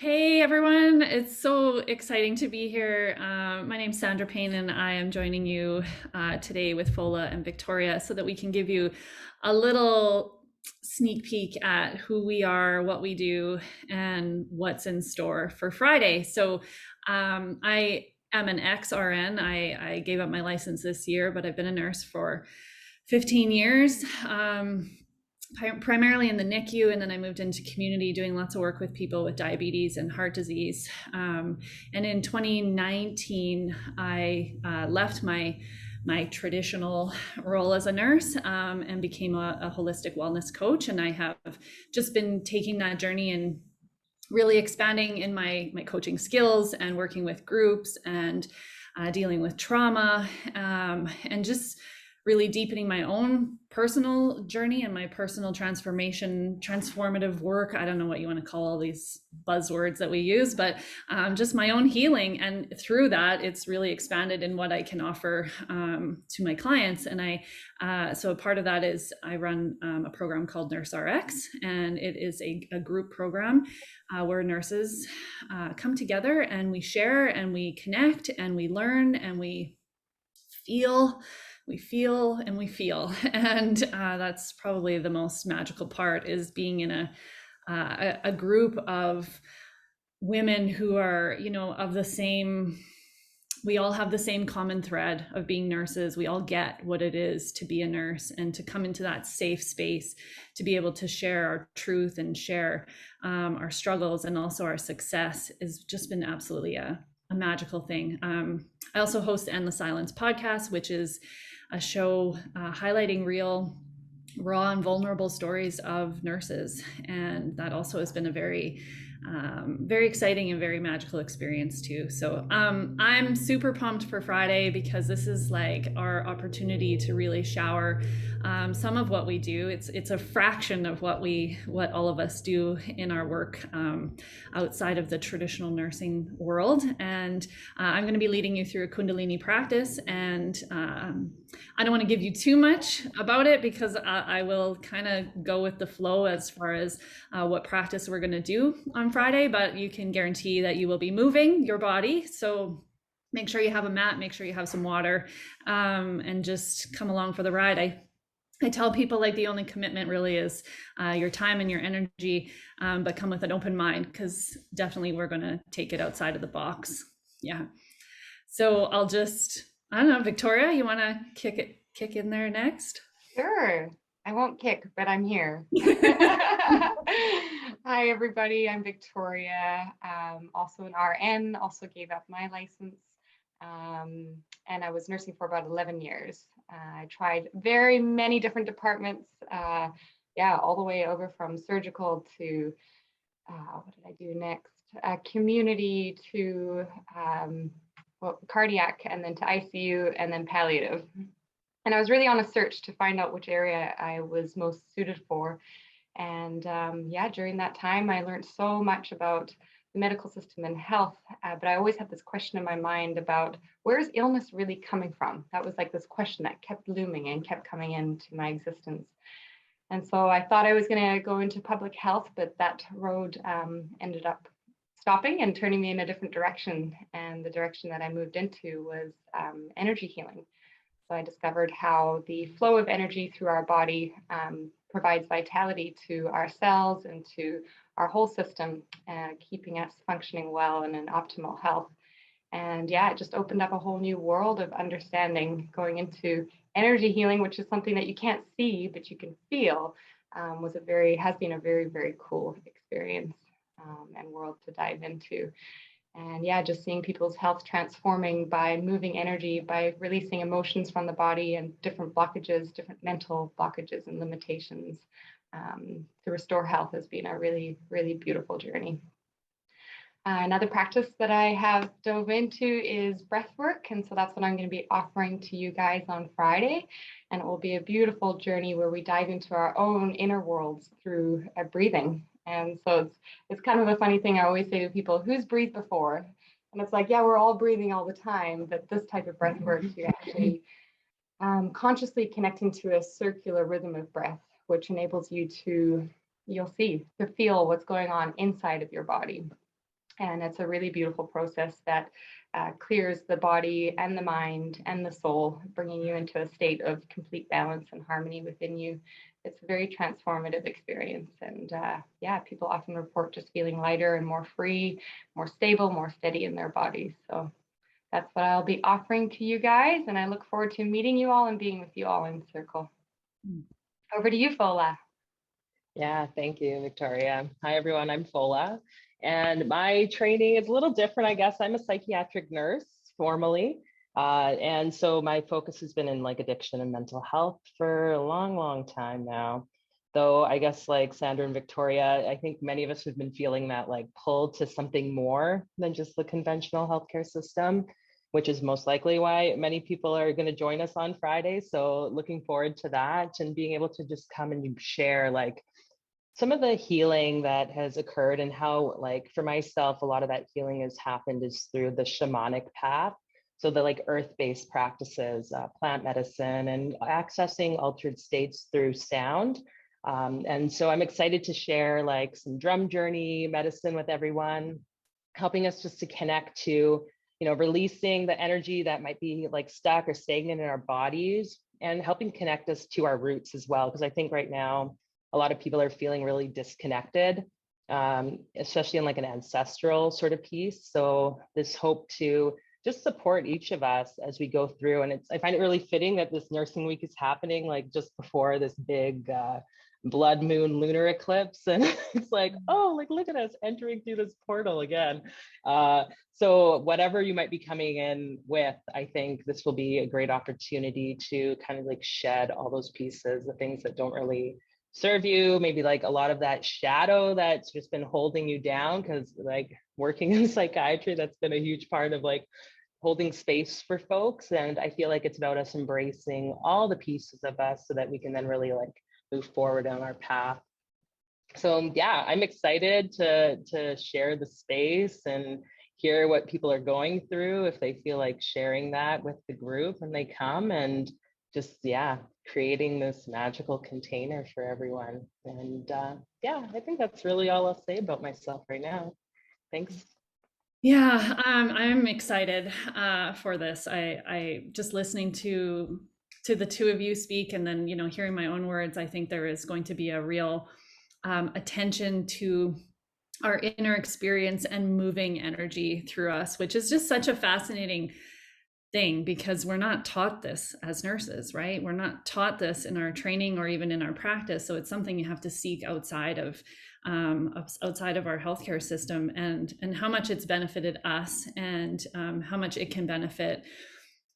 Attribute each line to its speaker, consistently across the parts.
Speaker 1: Hey everyone, it's so exciting to be here. My name's Sandra Payne, and I am joining you today with Fola and Victoria so that we can give you a little sneak peek at who we are, what we do, and what's in store for Friday. I am an ex-RN. I gave up my license this year, but I've been a nurse for 15 years. Primarily in the NICU, and then I moved into community doing lots of work with people with diabetes and heart disease. And in 2019, I left my traditional role as a nurse and became a holistic wellness coach. And I have just been taking that journey and really expanding in my coaching skills and working with groups and dealing with trauma and just really deepening my own personal journey and my personal transformative work. I don't know what you want to call all these buzzwords that we use, but just my own healing. And through that, it's really expanded in what I can offer to my clients. So a part of that is I run a program called Nurse RX, and it is a group program where nurses come together and we share and we connect and we learn and feel we feel and we feel. And that's probably the most magical part, is being in a group of women who are, of the same. We all have the same common thread of being nurses. We all get what it is to be a nurse, and to come into that safe space to be able to share our truth and share our struggles and also our success has just been absolutely a magical thing. I also host the Endless Silence podcast, which is a show highlighting real, raw, and vulnerable stories of nurses. And that also has been a very exciting and very magical experience too. So I'm super pumped for Friday, because this is like our opportunity to really shower some of what we do. It's a fraction of what all of us do in our work outside of the traditional nursing world. And I'm going to be leading you through a Kundalini practice. And I don't want to give you too much about it, because I will kind of go with the flow as far as what practice we're going to do on Friday, but you can guarantee that you will be moving your body. So make sure you have a mat, make sure you have some water, and just come along for the ride. I tell people, like, the only commitment really is your time and your energy, but come with an open mind, because definitely we're going to take it outside of the box. Yeah. So I don't know, Victoria, you want to kick in there next?
Speaker 2: Sure. I won't kick, but I'm here. Hi, everybody. I'm Victoria, also an RN, also gave up my license. And I was nursing for about 11 years. I tried very many different departments. All the way over from surgical to, what did I do next? Community to cardiac, and then to ICU, and then palliative. And I was really on a search to find out which area I was most suited for. And during that time, I learned so much about the medical system and health. But I always had this question in my mind about, where is illness really coming from? That was like this question that kept looming and kept coming into my existence. And so I thought I was going to go into public health, but that road ended up stopping and turning me in a different direction. And the direction that I moved into was energy healing. So I discovered how the flow of energy through our body provides vitality to our cells and to our whole system, keeping us functioning well and in optimal health. And it just opened up a whole new world of understanding, going into energy healing, which is something that you can't see, but you can feel, has been a very, very cool experience and world to dive into. And just seeing people's health transforming by moving energy, by releasing emotions from the body and different blockages, different mental blockages and limitations, to restore health has been a really, really beautiful journey. Another practice that I have dove into is breath work. And so that's what I'm going to be offering to you guys on Friday. And it will be a beautiful journey where we dive into our own inner worlds through breathing. And so it's kind of a funny thing I always say to people: who's breathed before? And it's like, we're all breathing all the time, but this type of breath work, you're actually consciously connecting to a circular rhythm of breath, which enables you to feel what's going on inside of your body. And it's a really beautiful process that clears the body and the mind and the soul, bringing you into a state of complete balance and harmony within you. It's a very transformative experience. And yeah, people often report just feeling lighter and more free, more stable, more steady in their bodies. So that's what I'll be offering to you guys. And I look forward to meeting you all and being with you all in circle. Over to you, Fola.
Speaker 3: Yeah, thank you, Victoria. Hi, everyone. I'm Fola, and my training is a little different, I guess. I'm a psychiatric nurse formally. And so my focus has been in like addiction and mental health for a long, long time now. Though I guess like Sandra and Victoria, I think many of us have been feeling that like pull to something more than just the conventional healthcare system, which is most likely why many people are going to join us on Friday. So looking forward to that and being able to just come and share like some of the healing that has occurred and how, like, for myself, a lot of that healing has happened is through the shamanic path. So the like earth-based practices, plant medicine, and accessing altered states through sound. And so I'm excited to share like some drum journey medicine with everyone, helping us just to connect to, releasing the energy that might be like stuck or stagnant in our bodies, and helping connect us to our roots as well. Because I think right now, a lot of people are feeling really disconnected, especially in like an ancestral sort of piece. So this hope to just support each of us as we go through. And I find it really fitting that this nursing week is happening like just before this big blood moon lunar eclipse. And it's like, oh, like, look at us entering through this portal again. So whatever you might be coming in with, I think this will be a great opportunity to kind of like shed all those pieces, the things that don't really serve you, maybe like a lot of that shadow that's just been holding you down. Because like working in psychiatry, that's been a huge part of like holding space for folks. And I feel like it's about us embracing all the pieces of us so that we can then really like move forward on our path. So yeah, I'm excited to share the space and hear what people are going through, if they feel like sharing that with the group when they come, and just, yeah, creating this magical container for everyone. And yeah, I think that's really all I'll say about myself right now. Thanks.
Speaker 1: Yeah, I'm excited for this. I just listening to the two of you speak, and then hearing my own words. I think there is going to be a real attention to our inner experience and moving energy through us, which is just such a fascinating thing, because we're not taught this as nurses, right? We're not taught this in our training or even in our practice. So it's something you have to seek outside of our healthcare system, and how much it's benefited us, and how much it can benefit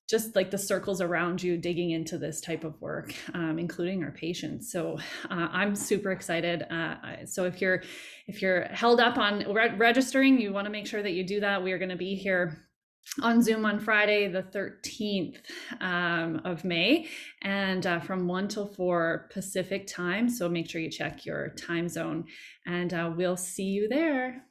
Speaker 1: just like the circles around you digging into this type of work, including our patients. So I'm super excited. So if you're held up on registering, you want to make sure that you do that. We are going to be here on Zoom on Friday, the 13th of May, and from 1 till 4 Pacific time. So make sure you check your time zone, and we'll see you there.